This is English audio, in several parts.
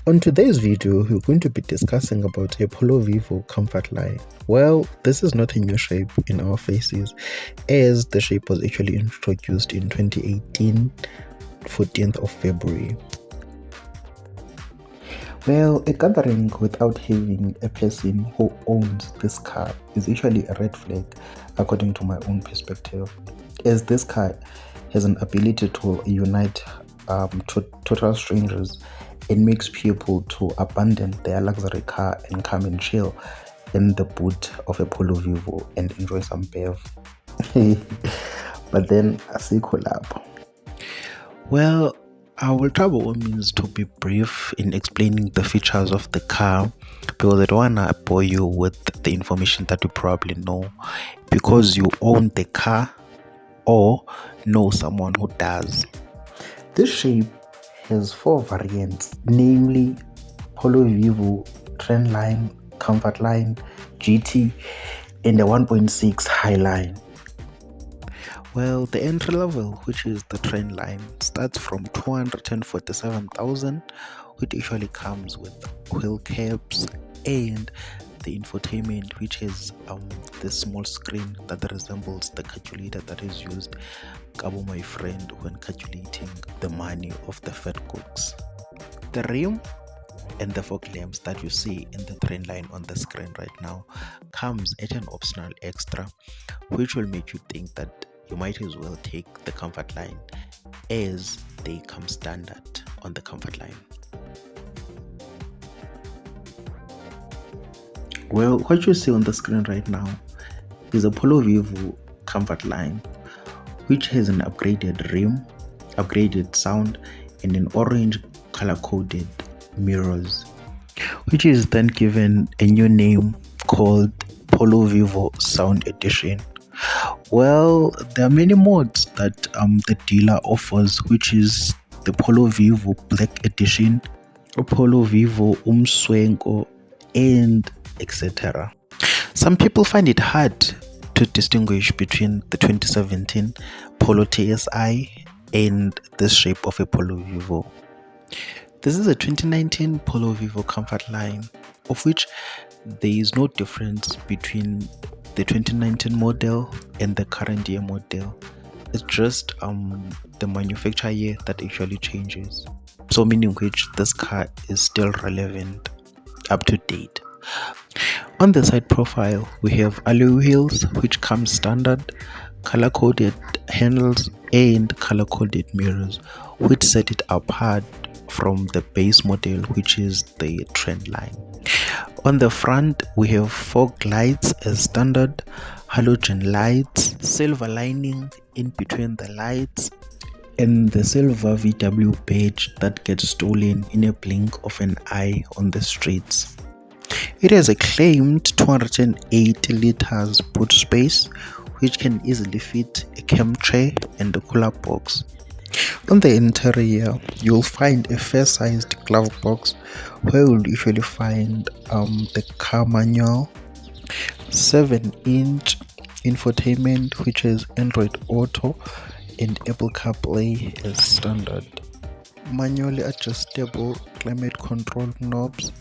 On today's video, we're going to be discussing about a Polo Vivo comfort line. Well, this is not a new shape in our faces, as the shape was actually introduced in 2018, 14th of February. Well, a gathering without having a person who owns this car is usually a red flag, according to my own perspective, as this car has an ability to unite total strangers and makes people to abandon their luxury car and come and chill in the boot of a Polo Vivo and enjoy some bev. But then a collab. Well, I will try by all means to be brief in explaining the features of the car, because I don't want to bore you with the information that you probably know because you own the car or know someone who does. This shape has 4 variants, namely Polo Vivo, Trendline, Comfortline, GT, and the 1.6 Highline. Well, the entry level, which is the Trendline, starts from 247,000, which usually comes with wheel caps and the infotainment, which is the small screen that resembles the calculator that is used, Cabo my friend, when calculating the money of the fat cooks. The rim and the fog lamps that you see in the Trendline on the screen right now comes at an optional extra, which will make you think that you might as well take the comfort line, as they come standard on the comfort line. Well, what you see on the screen right now is a Polo Vivo comfort line, which has an upgraded rim, upgraded sound, and an orange color-coded mirrors, which is then given a new name called Polo Vivo Sound Edition. Well, there are many modes that the dealer offers, which is the Polo Vivo Black Edition, Polo Vivo Umswenko, and etc. Some people find it hard to distinguish between the 2017 Polo TSI and this shape of a Polo Vivo. This is a 2019 Polo Vivo comfort line, of which there is no difference between the 2019 model and the current year model. It's just the manufacturer year that actually changes, so meaning which this car is still relevant, up to date. On the side profile, we have alloy wheels, which come standard, color-coded handles, and color-coded mirrors, which set it apart from the base model, which is the Trendline. On the front, we have fog lights as standard, halogen lights, silver lining in between the lights, and the silver VW badge that gets stolen in a blink of an eye on the streets. It has a claimed 280 liters boot space, which can easily fit a camp tray and a cooler box. On the interior, you'll find a fair-sized glove box where you'll usually find the car manual, 7-inch infotainment, which is Android Auto and Apple CarPlay as standard, manually adjustable climate control knobs,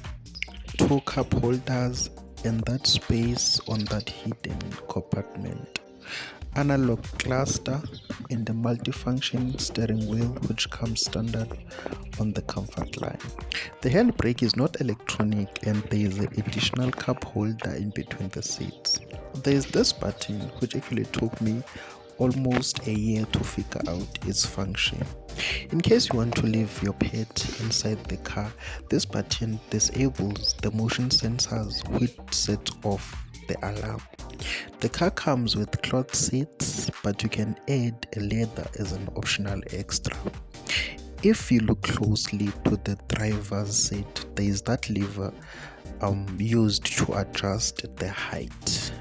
2 cup holders, and that space on that hidden compartment, analog cluster, and the multifunction steering wheel, which comes standard on the comfort line. The handbrake is not electronic, and there is an additional cup holder in between the seats. There is this button, which actually took me almost a year to figure out its function. In case you want to leave your pet inside the car, this button disables the motion sensors, which set off the alarm. The car comes with cloth seats, but you can add a leather as an optional extra. If you look closely to the driver's seat, there is that lever used to adjust the height.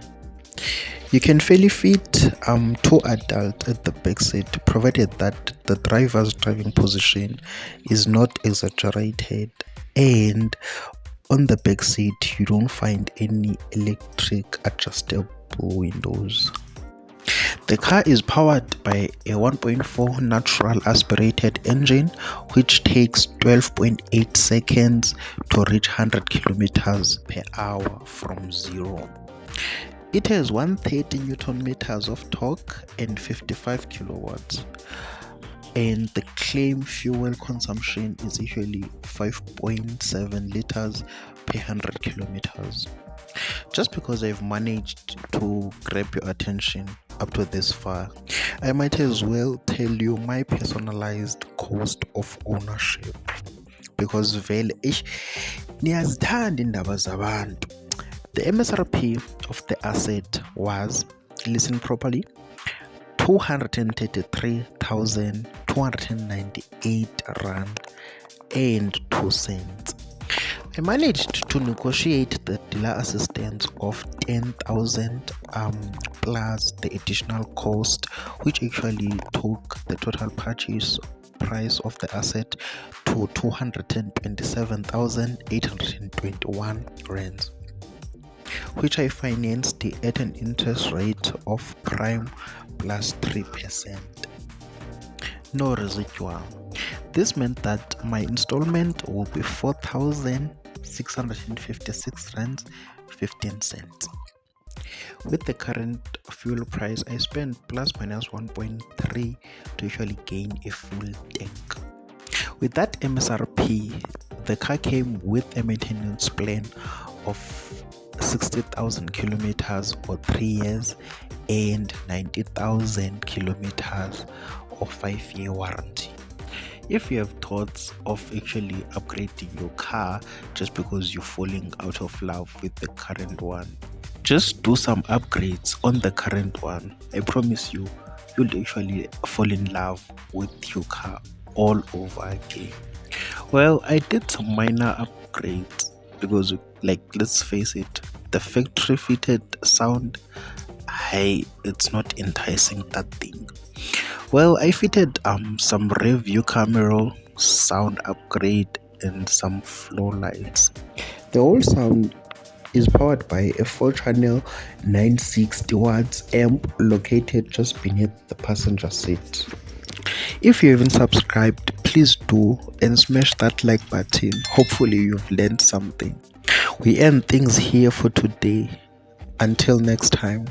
You can fairly fit 2 adults at the back seat, provided that the driver's driving position is not exaggerated, and on the back seat you don't find any electric adjustable windows. The car is powered by a 1.4 natural aspirated engine which takes 12.8 seconds to reach 100 kilometers per hour from zero. It has 130 newton meters of torque and 55 kilowatts, and the claim fuel consumption is usually 5.7 liters per 100 kilometers. Just because I've managed to grab your attention up to this far, I might as well tell you my personalized cost of ownership, because vele niyazithanda indaba zabantu. The MSRP of the asset was, listen properly, 233,298 rand and 2 cents. I managed to negotiate the dealer assistance of 10,000 plus the additional cost, which actually took the total purchase price of the asset to 227,821 rands, which I financed at an interest rate of prime plus 3%. No residual. This meant that my installment will be 4,656 rands 15 cents. With the current fuel price, I spent plus minus 1.3 to usually gain a full tank. With that MSRP, the car came with a maintenance plan of 60,000 kilometers for 3 years and 90,000 kilometers of 5-year warranty. If you have thoughts of actually upgrading your car just because you're falling out of love with the current one, just do some upgrades on the current one. I promise you, you'll actually fall in love with your car all over again. Well, I did some minor upgrades because, like, let's face it, the factory fitted sound, it's not enticing, that thing. Well, I fitted some rear view camera, sound upgrade, and some floor lights. The whole sound is powered by a 4-channel 960 watts amp located just beneath the passenger seat. If you haven't subscribed, please do and smash that like button. Hopefully you've learned something. We end things here for today. Until next time.